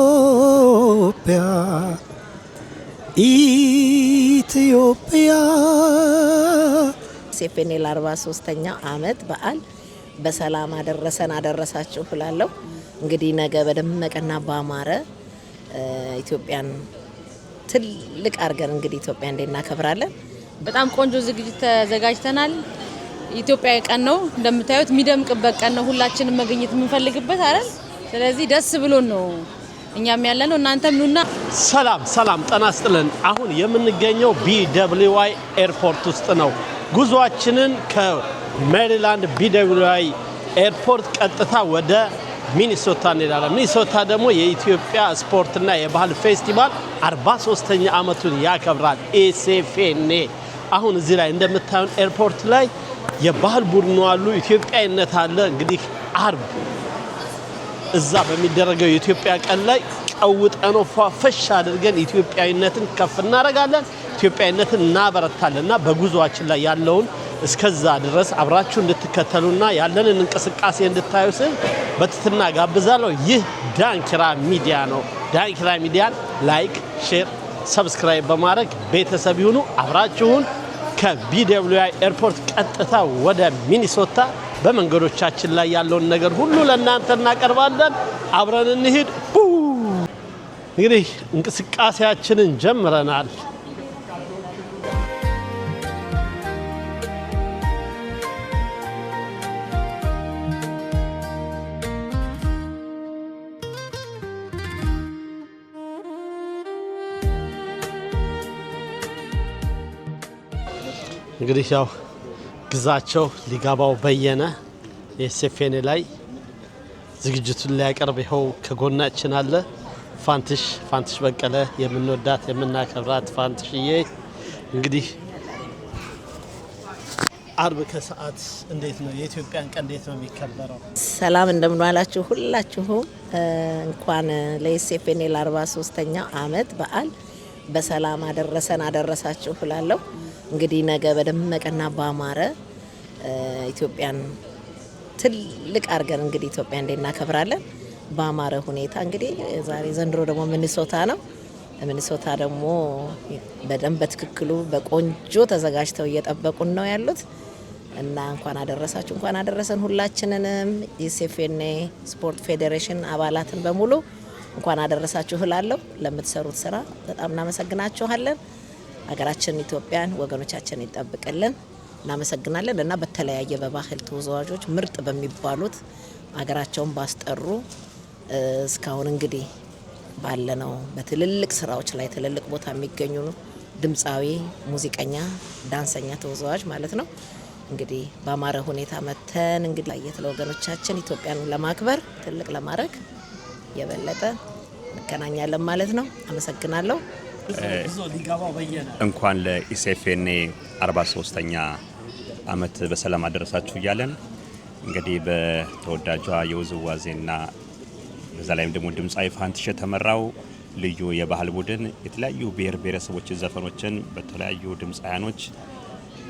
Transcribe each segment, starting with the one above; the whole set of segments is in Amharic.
ኢትዮጵያ ኢትዮጵያ ሴፌኔል 43ኛው ዓመት በዓል በሰላም አደረሰን አደረሳችሁ እላለሁ። እንግዲህ ነገ በደመቀና ባማረ ኢትዮጵያን ትልቅ አርገን እንግዲህ ኢትዮጵያ እናከብራለን። በጣም ቆንጆ ዝግጅት ተዘጋጅተናል። ኢትዮጵያ ቀን ነው እንደምታዩት የሚደምቅበት ቀን ነው። ሁላችንም መገኘት የምንፈልግበት አይደል? ስለዚህ ደስ ብሎን ነው እኛም ያለነው እናንተም ኑና። ሰላም ጤና ይስጥልን። አሁን የምንገኘው BWI ኤርፖርት ውስጥ ነው። ጉዟችንን ከሜሪላንድ BWI ኤርፖርት ቀጥታ ወደ ሚኒሶታ እንሄዳለን። ሚኒሶታ ደግሞ የኢትዮጵያ ስፖርትና የባህል ፌስቲቫል 43ኛ ዓመቱን ያከብራል። ኤሴፌኔ አሁን እዚህ ላይ እንደምታዩን ኤርፖርት ላይ የባህል ቡድኑ አሉ፣ ኢትዮጵያዊነት አለ። እንግዲህ አርብ እዛ በሚደረገው የኢትዮጵያ ቀን ላይ ቀውጠነው ፈሽ አድርገን ኢትዮጵያዊነትን ከፍ እናደርጋለን፣ ኢትዮጵያዊነትን እናበረታለንና በጉዟችን ላይ ያለውን እስከዛ ድረስ አብራችሁ እንድትከተሉና ያለንን እንቅስቃሴ እንድታዩ ስል በትህትና ጋብዛለሁ። ይህ ዳንኪራ ሚዲያ ነው። ዳንኪራ ሚዲያን ላይክ፣ ሼር፣ ሰብስክራይብ በማድረግ ቤተሰብ ይሁኑ። አብራችሁን ከBWI ኤርፖርት ቀጥታ ወደ ሚኒሶታ በመንገዶቻችን ላይ ያለውን ነገር ሁሉ ለእናንተ እናቀርባለን። አብረን እንሂድ። እንግዲህ እንቅስቃሴያችንን ጀምረናል። እንግዲህ ያው ግዛቸው ሊጋባው በየነ የሴፌኔ ላይ ዝግጅቱን ሊያቀርብ ይኸው ከጎናችን አለ። ፋንትሽ በቀለ የምንወዳት የምናከብራት ፋንትሽዬ እንግዲህ አርብ ከሰዓት እንዴት ነው የኢትዮጵያን ቀን እንዴት ነው የሚከበረው? ሰላም እንደምን ዋላችሁ ሁላችሁም። እንኳን ለሴፌኔል 43ኛው ዓመት በዓል በሰላም አደረሰን አደረሳችሁ እላለሁ። እንግዲህ ነገ በደመቀና ባማረ ኢትዮጵያን ትልቅ አርገን እንግዲህ ኢትዮጵያ እናከብራለን ባማረ ሁኔታ። እንግዲህ ዛሬ ዘንድሮ ደግሞ ሚኒሶታ ነው። ሚኒሶታ ደግሞ በደንብ በትክክሉ በቆንጆ ተዘጋጅተው እየጠበቁን ነው ያሉት እና እንኳን አደረሳችሁ እንኳን አደረሰን ሁላችንንም የሴፌኔ ስፖርት ፌዴሬሽን አባላትን በሙሉ እንኳን አደረሳችሁ እላለሁ። ለምትሰሩት ስራ በጣም እናመሰግናችኋለን። ሀገራችን ኢትዮጵያን ወገኖቻችን ይጠብቅልን። እናመሰግናለን እና በተለያየ በባህል ተወዛዋዦች ምርጥ በሚባሉት ሀገራቸውን ባስጠሩ እስካሁን እንግዲህ ባለነው በትልልቅ ስራዎች ላይ ትልልቅ ቦታ የሚገኙ ድምፃዊ፣ ሙዚቀኛ፣ ዳንሰኛ፣ ተወዛዋዥ ማለት ነው። እንግዲህ በአማረ ሁኔታ መተን እንግዲህ ለየት ለወገኖቻችን ኢትዮጵያን ለማክበር ትልቅ ለማድረግ የበለጠ እንገናኛለን ማለት ነው። አመሰግናለሁ። እንኳን ለኢሴፌኔ 43ኛ ዓመት በሰላም አደረሳችሁ እያለን እንግዲህ በተወዳጇ የውዝዋዜና በዛ ላይም ደግሞ ድምፃዊ ፋንትሽ የተመራው ልዩ የባህል ቡድን የተለያዩ ብሔር ብሔረሰቦች ዘፈኖችን በተለያዩ ድምፃያኖች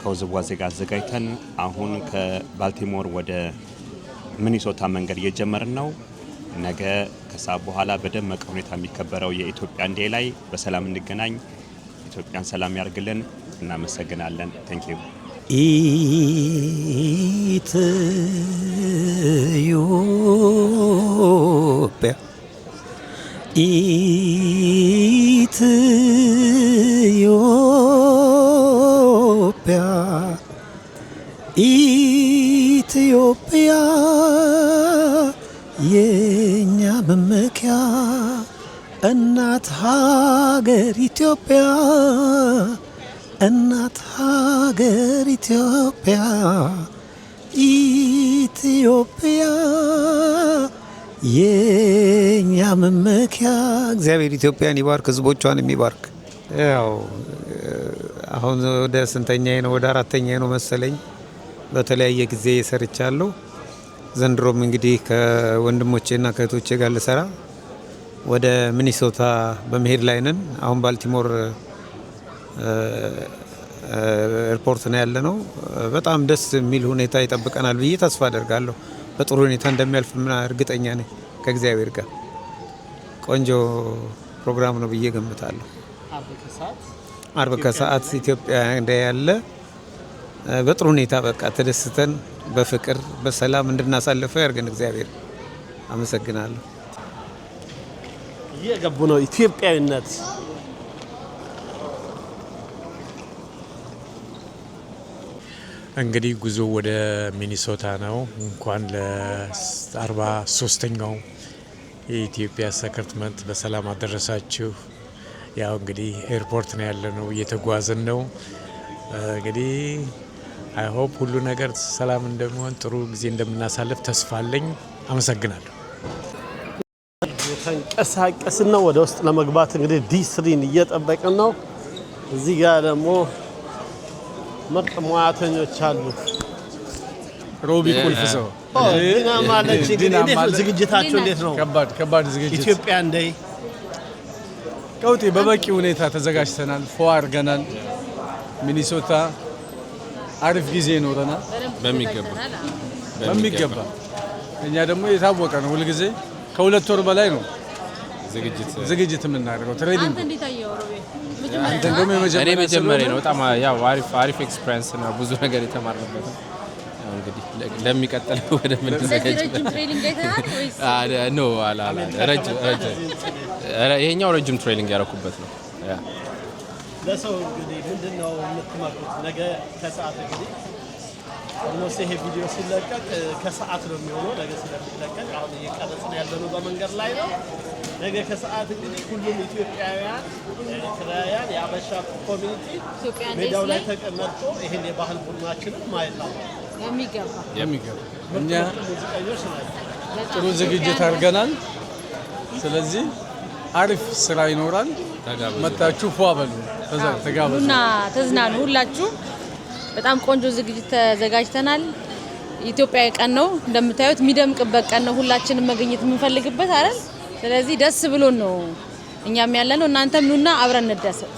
ከውዝዋዜ ጋር አዘጋጅተን አሁን ከባልቲሞር ወደ ሚኒሶታ መንገድ እየጀመርን ነው። ነገ ከሰዓት በኋላ በደመቀ ሁኔታ የሚከበረው የኢትዮጵያ ዴይ ላይ በሰላም እንገናኝ። ኢትዮጵያን ሰላም ያርግልን። እናመሰግናለን። ታንኪዩ። ኢትዮጵያ ኢትዮጵያ የኛ መመኪያ እናት ሀገር ኢትዮጵያ እናት ሀገር ኢትዮጵያ ኢትዮጵያ የኛ መመኪያ። እግዚአብሔር ኢትዮጵያን ይባርክ፣ ህዝቦቿን የሚባርክ። ያው አሁን ወደ ስንተኛዬ ነው? ወደ አራተኛዬ ነው መሰለኝ። በተለያየ ጊዜ ሰርቻለሁ። ዘንድሮም እንግዲህ ከወንድሞቼና ከእህቶቼ ጋር ልሰራ ወደ ሚኒሶታ በመሄድ ላይ ነን። አሁን ባልቲሞር ኤርፖርት ነው ያለነው። በጣም ደስ የሚል ሁኔታ ይጠብቀናል ብዬ ተስፋ አደርጋለሁ። በጥሩ ሁኔታ እንደሚያልፍ እርግጠኛ ነኝ። ከእግዚአብሔር ጋር ቆንጆ ፕሮግራም ነው ብዬ ገምታለሁ። አርብ ከሰዓት ኢትዮጵያ ያለ በጥሩ ሁኔታ በቃ ተደስተን በፍቅር በሰላም እንድናሳልፈው ያርገን እግዚአብሔር። አመሰግናለሁ። እየገቡ ነው ኢትዮጵያዊነት እንግዲህ ጉዞ ወደ ሚኒሶታ ነው። እንኳን ለ43ኛው የኢትዮጵያ ሰከርትመንት በሰላም አደረሳችሁ። ያው እንግዲህ ኤርፖርት ነው ያለነው፣ እየተጓዝን ነው። እንግዲህ አይ ሆፕ ሁሉ ነገር ሰላም እንደሚሆን ጥሩ ጊዜ እንደምናሳልፍ ተስፋ አለኝ። አመሰግናለሁ። የተንቀሳቀስን ነው ወደ ውስጥ ለመግባት እንግዲህ ዲ3ን እየጠበቅን ነው። እዚህ ጋር ደግሞ ምርጥ ሙያተኞች አሉ። ሮቢ ቁልፍ ሰው ዲና ማለት ዝግጅታችሁ እንዴት ነው? ከባድ ዝግጅት ኢትዮጵያን ዴይ ቀውጤ በበቂ ሁኔታ ተዘጋጅተናል። ፎ አድርገናል። ሚኒሶታ አሪፍ ጊዜ ይኖረናል በሚገባ። እኛ ደግሞ የታወቀ ነው ሁልጊዜ ከ2 ወር በላይ ነው ዝግጅት የምናደርገው ትሬኒንግ። አንተ እንደውም የመጀመሪያ ነው። በጣም ያው አሪፍ ኤክስፒሪየንስ ነው። ብዙ ነገር የተማርንበት ነው። እንግዲህ ለሚቀጥለው ወደ ምን ተዘጋጅተን ነው ይሄኛው ረጅም ትሬኒንግ ያደረኩበት ነው። ለሰው እንግዲህ ምንድነው የምትመክሩት? ነገ ከሰዓት እንግዲህ ኦልሞስት ይሄ ቪዲዮ ሲለቀቅ ከሰዓት ነው የሚሆነው። ነገ ስለሚለቀቅ አሁን እየቀረጽን ያለነው በመንገድ ላይ ነው። ነገ ከሰዓት እንግዲህ ሁሉም ኢትዮጵያውያን፣ ኤርትራውያን፣ የአበሻ ኮሚኒቲ ሜዳው ላይ ተቀመጦ ይሄን የባህል ቡድናችንን ማየት ነው የሚገባ። እኛ ሙዚቀኞች ናቸው። ጥሩ ዝግጅት አድርገናል። ስለዚህ አሪፍ ስራ ይኖራል። መጣችሁ ፏ በሉ፣ ተጋበዙና ተዝናኑ። ሁላችሁ በጣም ቆንጆ ዝግጅት ተዘጋጅተናል። ኢትዮጵያ ቀን ነው እንደምታዩት፣ የሚደምቅበት ቀን ነው። ሁላችንም መገኘት የምንፈልግበት አይደል? ስለዚህ ደስ ብሎን ነው እኛም ያለነው። እናንተም ኑና አብረን እንደሰት።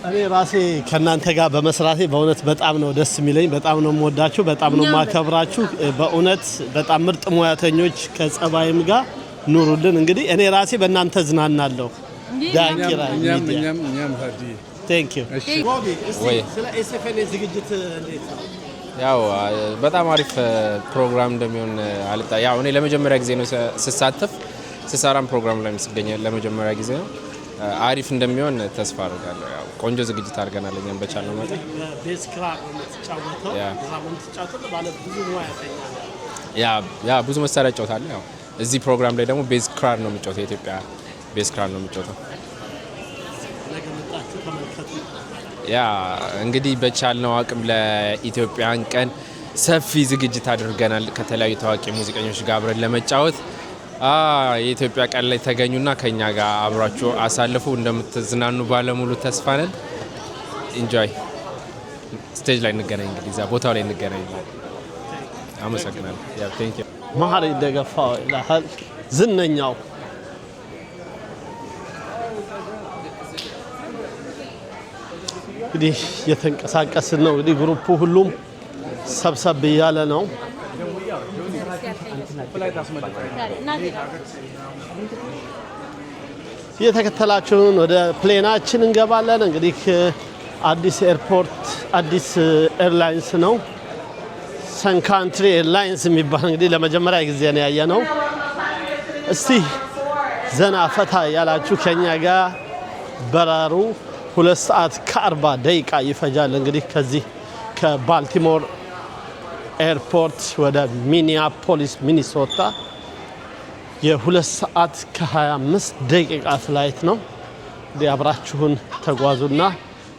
እኔ ራሴ ከናንተ ጋር በመስራቴ በእውነት በጣም ነው ደስ የሚለኝ። በጣም ነው የምወዳችሁ፣ በጣም ነው ማከብራችሁ። በእውነት በጣም ምርጥ ሙያተኞች ከጸባይም ጋር ኑሩልን። እንግዲህ እኔ ራሴ በእናንተ ዝናናለሁ። ዳንኪራ እኛም ቴንክ ዩ። ሮቢ እስቲ ስለ ኤስኤፍኤን ዝግጅት እንዴት ነው? ያው በጣም አሪፍ ፕሮግራም እንደሚሆን ያው እኔ ለመጀመሪያ ጊዜ ነው ስሳተፍ፣ ስሰራም ፕሮግራም ላይ መስገኘው ለመጀመሪያ ጊዜ ነው። አሪፍ እንደሚሆን ተስፋ አደርጋለሁ። ያው ቆንጆ ዝግጅት አድርገናል። እኛም በቻልነው መጠን ቤዝ ክራር ነው የምትጫወተው። ባለ ብዙ ሙያተኛ ያ ብዙ መሳሪያ እጫወታለሁ። ያው እዚህ ፕሮግራም ላይ ደግሞ ቤዝ ክራር ነው የምጫወተው። የኢትዮጵያ ቤዝ ክራር ነው የምጫወተው። ያ እንግዲህ በቻልነው አቅም ለኢትዮጵያን ቀን ሰፊ ዝግጅት አድርገናል። ከተለያዩ ታዋቂ ሙዚቀኞች ጋር አብረን ለመጫወት የኢትዮጵያ ቀን ላይ ተገኙና ከኛ ጋር አብራችሁ አሳልፉ። እንደምትዝናኑ ባለሙሉ ተስፋ ነን። ኢንጆይ። ስቴጅ ላይ እንገናኝ፣ እንግዲህ እዛ ቦታው ላይ እንገናኝ። አመሰግናለሁ። ያ ቴንክ ዩ። መሀሪ ደገፋው ይላል ዝነኛው። እንግዲህ የተንቀሳቀስን ነው። እንግዲህ ግሩፑ ሁሉም ሰብሰብ እያለ ነው። እየተከተላችሁን ወደ ፕሌናችን እንገባለን። እንግዲህ አዲስ ኤርፖርት አዲስ ኤርላይንስ ነው፣ ሰን ካንትሪ ኤርላይንስ የሚባል እንግዲህ ለመጀመሪያ ጊዜ ነው ያየነው። እስቲ ዘና ፈታ ያላችሁ ከኛ ጋር በራሩ 2 ሰዓት ከ40 ደቂቃ ይፈጃል። እንግዲህ ከዚህ ከባልቲሞር ኤርፖርት ወደ ሚኒያፖሊስ ሚኒሶታ የ2 ሰዓት ከ25 ደቂቃ ፍላይት ነው። እንግዲህ አብራችሁን ተጓዙና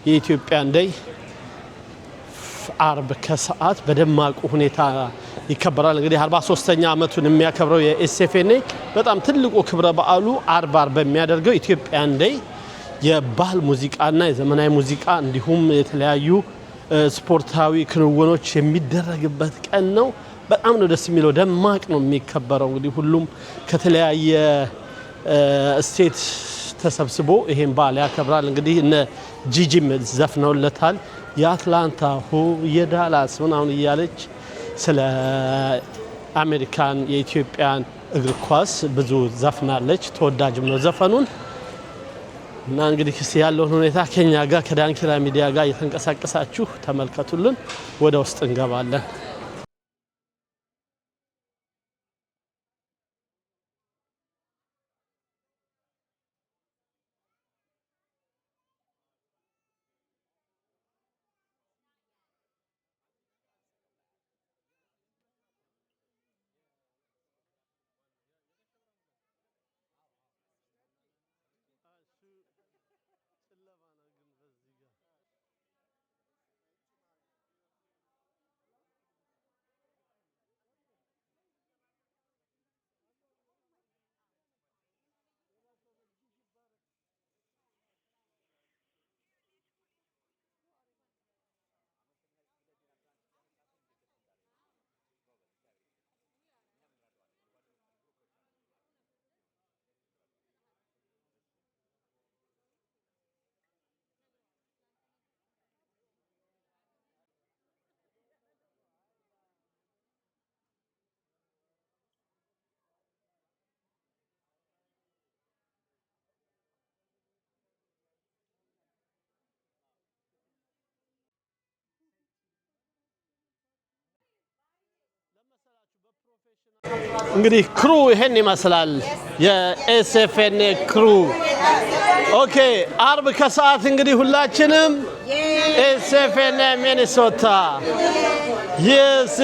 የኢትዮጵያን ዴይ አርብ ከሰዓት በደማቁ ሁኔታ ይከበራል። እንግዲህ 43ኛ ዓመቱን የሚያከብረው የኤስኤፍኤን በጣም ትልቁ ክብረ በዓሉ አርብ በሚያደርገው ኢትዮጵያን ዴይ የባህል ሙዚቃና የዘመናዊ ሙዚቃ እንዲሁም የተለያዩ ስፖርታዊ ክንውኖች የሚደረግበት ቀን ነው። በጣም ነው ደስ የሚለው፣ ደማቅ ነው የሚከበረው። እንግዲህ ሁሉም ከተለያየ ስቴት ተሰብስቦ ይሄን በዓል ያከብራል። እንግዲህ እነ ጂጂም ዘፍነውለታል። የአትላንታ የዳላስ ምናምን እያለች ስለ አሜሪካን የኢትዮጵያን እግር ኳስ ብዙ ዘፍናለች። ተወዳጅም ነው ዘፈኑን እና እንግዲህ ያለውን ሁኔታ ከኛ ጋር ከዳንኪራ ሚዲያ ጋር እየተንቀሳቀሳችሁ ተመልከቱልን። ወደ ውስጥ እንገባለን። እንግዲህ ክሩ ይሄን ይመስላል የኤስኤፍኤን ክሩ። ኦኬ አርብ ከሰዓት እንግዲህ ሁላችንም ኤስኤፍኤን ሚኒሶታ yes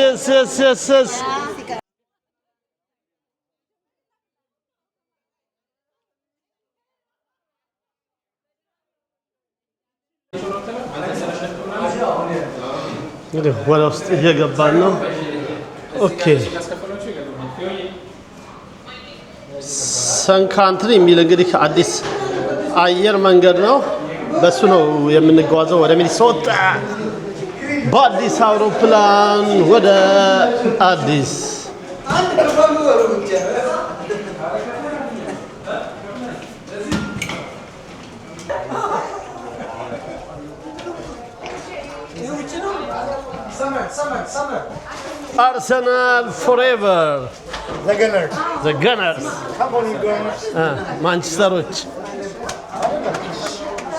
እንግዲህ ወደ ውስጥ እየገባን ነው። ኦኬ ሰን ካንትሪ የሚል እንግዲህ አዲስ አየር መንገድ ነው። በሱ ነው የምንጓዘው ወደ ሚኒሶታ በአዲስ አውሮፕላን ወደ አዲስ Arsenal forever. The Gunners. The Gunners. Come on, you Gunners. Manchester'oች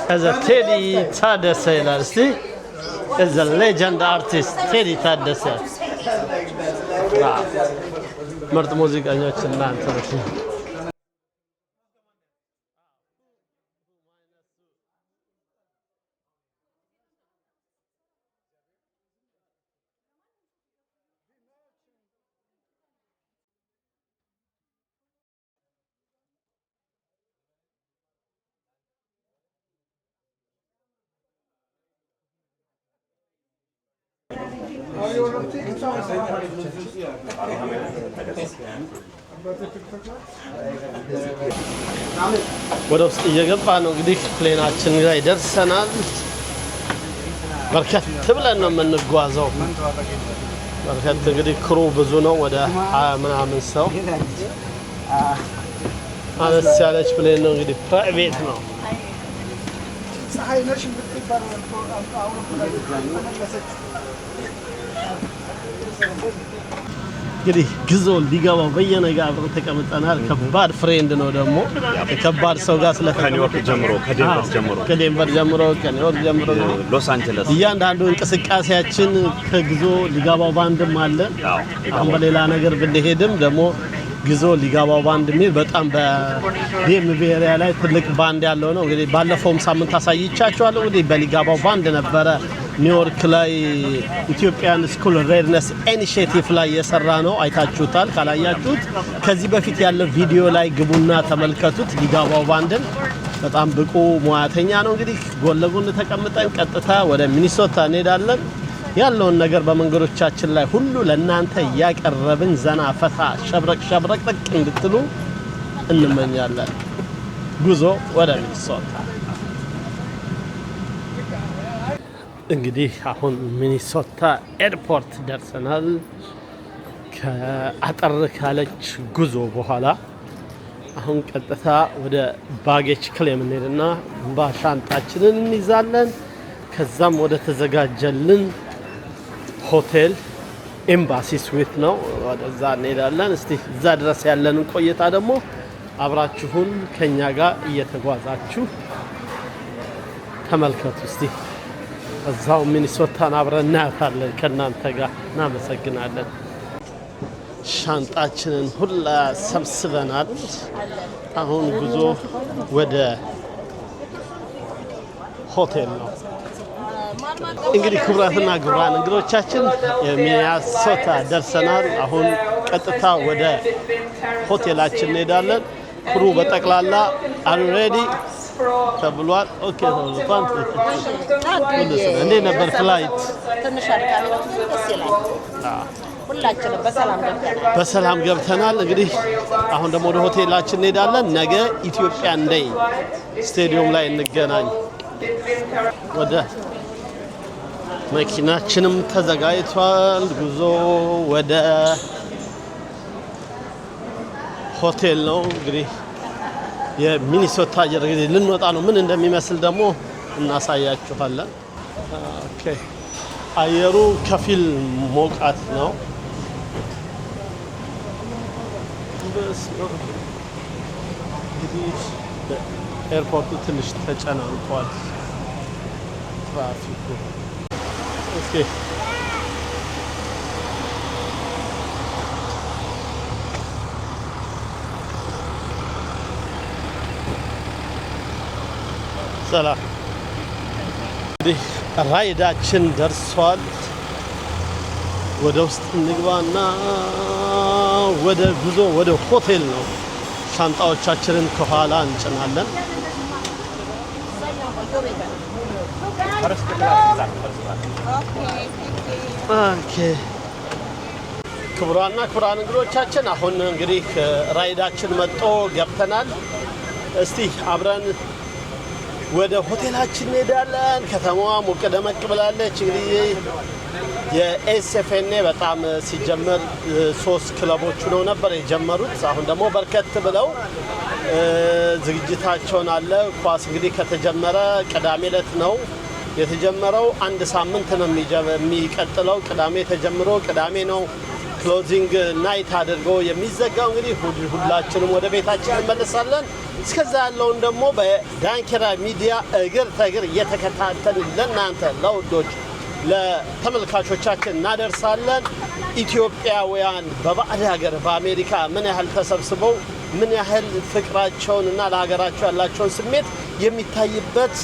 as a Teddy ታደሰ ይላል። እስቲ as a legend artist Teddy ታደሰ ምርጥ ሙዚቀኞች እናንተ ናችሁ። ወደ ውስጥ እየገባ ነው እንግዲህ ፕሌናችን ላይ ደርሰናል። በርከት ብለን ነው የምንጓዘው። በርከት እንግዲህ ክሩ ብዙ ነው፣ ወደ 20 ምናምን ሰው። አነስ ያለች ፕሌን ነው እንግዲህ ፕራይቬት ነው። እንግዲህ ግዞ ሊገባው በየነጋ አብረን ተቀምጠናል። ከባድ ፍሬንድ ነው ደግሞ ከባድ ሰው ጋር ከኒውዮርክ ጀምሮ ከዴንቨር ጀምሮ ከኒውዮርክ ጀምሮ ሎስ አንጀለስ እያንዳንዱ እንቅስቃሴያችን ከግዞ ሊገባው ባንድም አለ። አሁን በሌላ ነገር ብንሄድም ደግሞ ግዞ ሊገባው ባንድ የሚል በጣም በዲኤምቪ ኤሪያ ላይ ትልቅ ባንድ ያለው ነው። እንግዲህ ባለፈውም ሳምንት አሳይቻችኋለሁ። እንግዲህ በሊጋባው ባንድ ነበረ ኒውዮርክ ላይ ኢትዮጵያን ስኩል ሬድነስ ኢኒሺዬቲቭ ላይ የሰራ ነው። አይታችሁታል። ካላያችሁት ከዚህ በፊት ያለው ቪዲዮ ላይ ግቡና ተመልከቱት። ሊጋባው ባንድን በጣም ብቁ ሙያተኛ ነው። እንግዲህ ጎን ለጎን ተቀምጠን ቀጥታ ወደ ሚኒሶታ እንሄዳለን። ያለውን ነገር በመንገዶቻችን ላይ ሁሉ ለእናንተ እያቀረብን ዘና ፈታ ሸብረቅ ጠቅ እንድትሉ እንመኛለን። ጉዞ ወደ ሚኒሶታ። እንግዲህ አሁን ሚኒሶታ ኤርፖርት ደርሰናል። ከአጠር ካለች ጉዞ በኋላ አሁን ቀጥታ ወደ ባጌጅ ክሌም እንሄድና ሻንጣችንን እንይዛለን። ከዛም ወደ ተዘጋጀልን ሆቴል ኤምባሲ ስዊት ነው ወደዛ እንሄዳለን። እስቲ እዛ ድረስ ያለንን ቆይታ ደግሞ አብራችሁን ከኛ ጋር እየተጓዛችሁ ተመልከቱ። እስቲ እዛው ሚኒሶታን አብረን እናያታለን ከናንተ ጋር። እናመሰግናለን። ሻንጣችንን ሁላ ሰብስበናል። አሁን ጉዞ ወደ ሆቴል ነው። እንግዲህ ክቡራትና ክቡራን እንግዶቻችን ሚኒሶታ ደርሰናል። አሁን ቀጥታ ወደ ሆቴላችን እንሄዳለን። ክሩ በጠቅላላ አር ሬዲ ተብሏል። ኦኬ ተብሏል። እንዴት ነበር ፍላይት? ትንሽ አድካሚ ነው፣ ደስ ይላል። ሁላችንም በሰላም ገብተናል። እንግዲህ አሁን ደግሞ ወደ ሆቴላችን እንሄዳለን። ነገ ኢትዮጵያን ዴይ ስቴዲየም ላይ እንገናኝ። ወደ መኪናችንም ተዘጋጅቷል። ጉዞ ወደ ሆቴል ነው። እንግዲህ የሚኒሶታ አየር እንግዲህ ልንወጣ ነው። ምን እንደሚመስል ደግሞ እናሳያችኋለን። ኦኬ አየሩ ከፊል ሞቃት ነው። እንግዲህ ኤርፖርቱ ትንሽ ተጨናንቋል ትራፊኩ። እስኪ ሰላም። እንግዲህ ራይዳችን ደርሷል። ወደ ውስጥ እንግባና ወደ ጉዞ ወደ ሆቴል ነው። ሻንጣዎቻችንን ከኋላ እንጭናለን። ኦኬ ክቡራና ክቡራን እንግዶቻችን አሁን እንግዲህ ራይዳችን መጥቶ ገብተናል። እስቲ አብረን ወደ ሆቴላችን እንሄዳለን። ከተማዋ ሞቅ ደመቅ ብላለች። እንግዲህ የኤስኤፍኤንኤ በጣም ሲጀመር 3 ክለቦች ነው ነበር የጀመሩት። አሁን ደግሞ በርከት ብለው ዝግጅታቸውን አለ። ኳስ እንግዲህ ከተጀመረ ቅዳሜ ዕለት ነው የተጀመረው። 1 ሳምንት ነው የሚቀጥለው። ቅዳሜ ተጀምሮ ቅዳሜ ነው ክሎዚንግ ናይት አድርጎ የሚዘጋው። እንግዲህ ሁላችንም ወደ ቤታችን እንመለሳለን። እስከዛ ያለውን ደግሞ በዳንኪራ ሚዲያ እግር ተግር እየተከታተልን ለእናንተ ለውዶች ለተመልካቾቻችን እናደርሳለን። ኢትዮጵያውያን በባዕድ ሀገር በአሜሪካ ምን ያህል ተሰብስበው ምን ያህል ፍቅራቸውን እና ለሀገራቸው ያላቸውን ስሜት የሚታይበት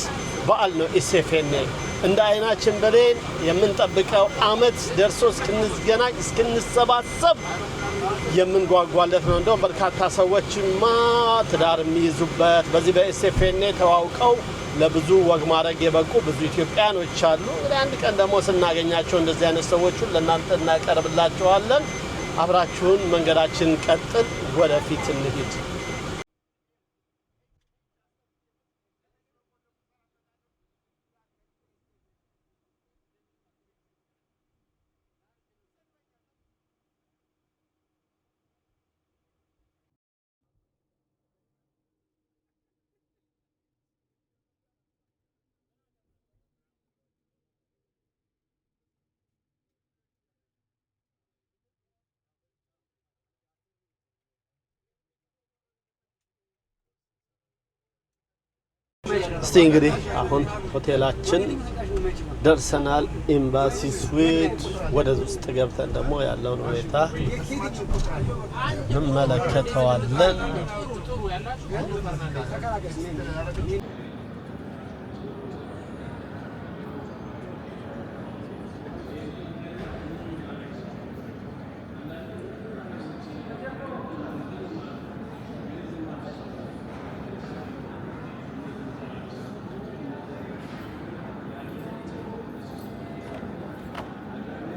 በዓል ነው ኤስኤፍኤንኤ። እንደ አይናችን ብሌን የምንጠብቀው አመት ደርሶ እስክንገናኝ እስክንሰባሰብ የምንጓጓለት ነው። እንደውም በርካታ ሰዎችማ ትዳር የሚይዙበት በዚህ በኤስኤፍኤንኤ ተዋውቀው ለብዙ ወግ ማድረግ የበቁ ብዙ ኢትዮጵያኖች አሉ። እንግዲህ አንድ ቀን ደግሞ ስናገኛቸው እንደዚህ አይነት ሰዎችን ለእናንተ እናቀርብላችኋለን። አብራችሁን መንገዳችን ቀጥል፣ ወደፊት እንሂድ። እስቲ እንግዲህ አሁን ሆቴላችን ደርሰናል። ኤምባሲ ስዊት ወደ ውስጥ ገብተን ደግሞ ያለውን ሁኔታ እንመለከተዋለን።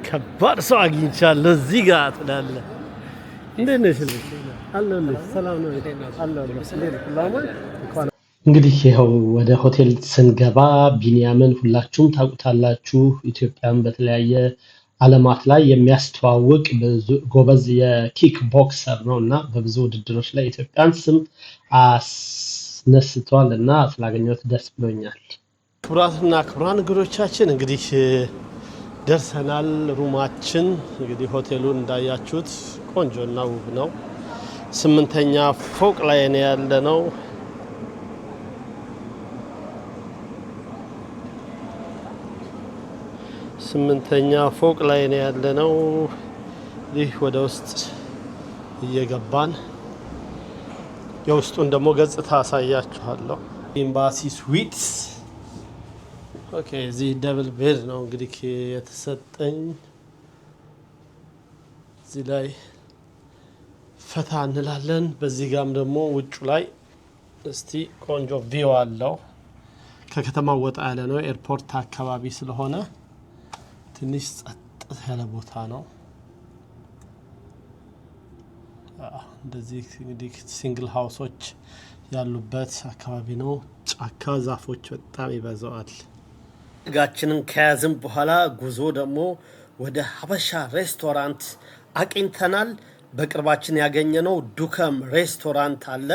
ከባድ ሰው አግኝቻለሁ እዚህ ጋር ትላለህ። እንዴት ነሽ? አለሁልሽ። ሰላም ነው? አለሁልሽ። እንግዲህ ይኸው ወደ ሆቴል ስንገባ ቢኒያምን ሁላችሁም ታውቁታላችሁ። ኢትዮጵያን በተለያየ ዓለማት ላይ የሚያስተዋውቅ ጎበዝ የኪክ ቦክሰር ነውና በብዙ ውድድሮች ላይ ኢትዮጵያን ስም አስነስቷልና ስላገኘሁት ደስ ብሎኛል። ክቡራትና ክቡራን እንግዶቻችን እንግዲህ ደርሰናል። ሩማችን እንግዲህ ሆቴሉን እንዳያችሁት ቆንጆና ውብ ነው። 8ኛ ፎቅ ላይ ነው ያለነው። ስምንተኛ ፎቅ ላይ ነው ያለነው። ይህ ወደ ውስጥ እየገባን የውስጡን ደግሞ ገጽታ አሳያችኋለሁ። ኤምባሲ ስዊትስ ኦኬ። እዚህ ደብል ቤድ ነው እንግዲህ የተሰጠኝ። እዚህ ላይ ፈታ እንላለን። በዚህ ጋም ደግሞ ውጩ ላይ እስቲ ቆንጆ ቪው አለው። ከከተማው ወጣ ያለ ነው። ኤርፖርት አካባቢ ስለሆነ ትንሽ ጸጥ ያለ ቦታ ነው። እንደዚህ እንግዲህ ሲንግል ሃውሶች ያሉበት አካባቢ ነው። ጫካ ዛፎች በጣም ይበዛዋል። ጋችንን ከያዝን በኋላ ጉዞ ደግሞ ወደ ሀበሻ ሬስቶራንት አቅኝተናል። በቅርባችን ያገኘነው ዱከም ሬስቶራንት አለ።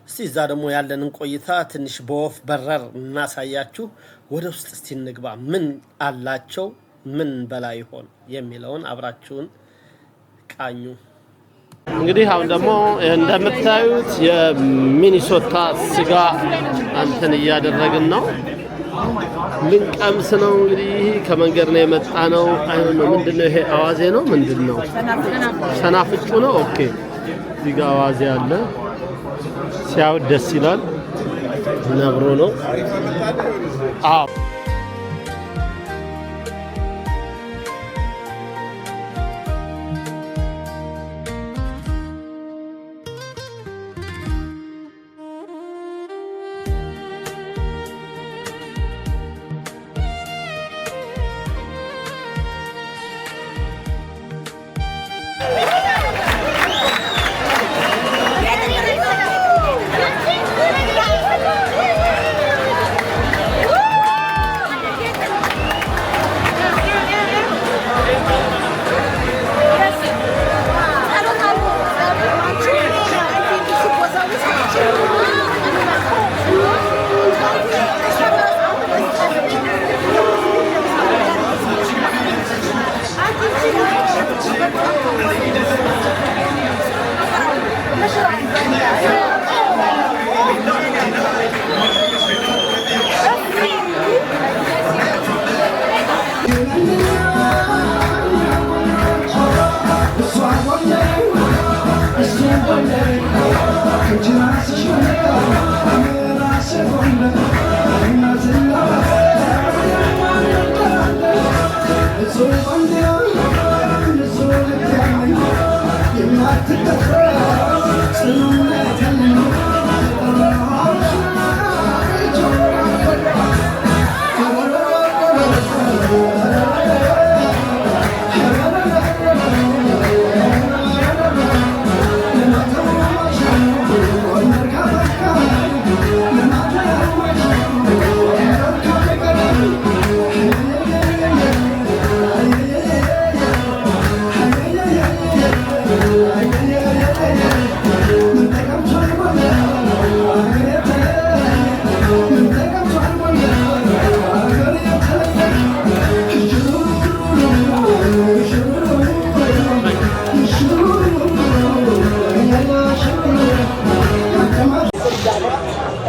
እስቲ እዛ ደግሞ ያለንን ቆይታ ትንሽ በወፍ በረር እናሳያችሁ። ወደ ውስጥ እስቲ እንግባ። ምን አላቸው ምን በላይ ይሆን የሚለውን አብራችሁን ቃኙ። እንግዲህ አሁን ደግሞ እንደምታዩት የሚኒሶታ ስጋ አንተን እያደረግን ነው። ምን ቀምስ ነው እንግዲህ ከመንገድ ነው የመጣ ነው። አይሆን ምንድነው ይሄ? አዋዜ ነው ምንድነው? ሰናፍጩ ነው። ኦኬ እዚህ ጋር አዋዜ አለ። ሲያው ደስ ይላል። ነብሮ ነው። አዎ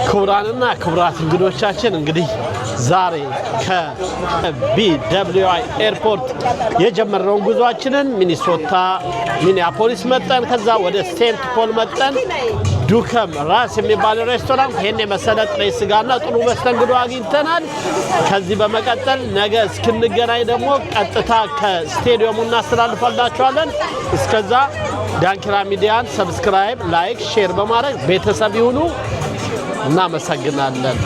ክቡራንና ክቡራት እንግዶቻችን እንግዲህ ዛሬ ከቢደብሊውአይ ኤርፖርት የጀመረው ጉዟችንን ሚኒሶታ ሚኒያፖሊስ መጣን። ከዛ ወደ ሴንት ፖል መጣን። ዱከም ራስ የሚባል ሬስቶራንት ይሄን የመሰለ ጥሬ ስጋና ጥሩ መስተንግዶ አግኝተናል። ከዚህ በመቀጠል ነገ እስክንገናኝ ደግሞ ቀጥታ ከስቴዲየሙ እናስተላልፋላችኋለን። እስከዛ ዳንኪራ ሚዲያን ሰብስክራይብ፣ ላይክ፣ ሼር በማድረግ ቤተሰብ ይሁኑ። እናመሰግናለን።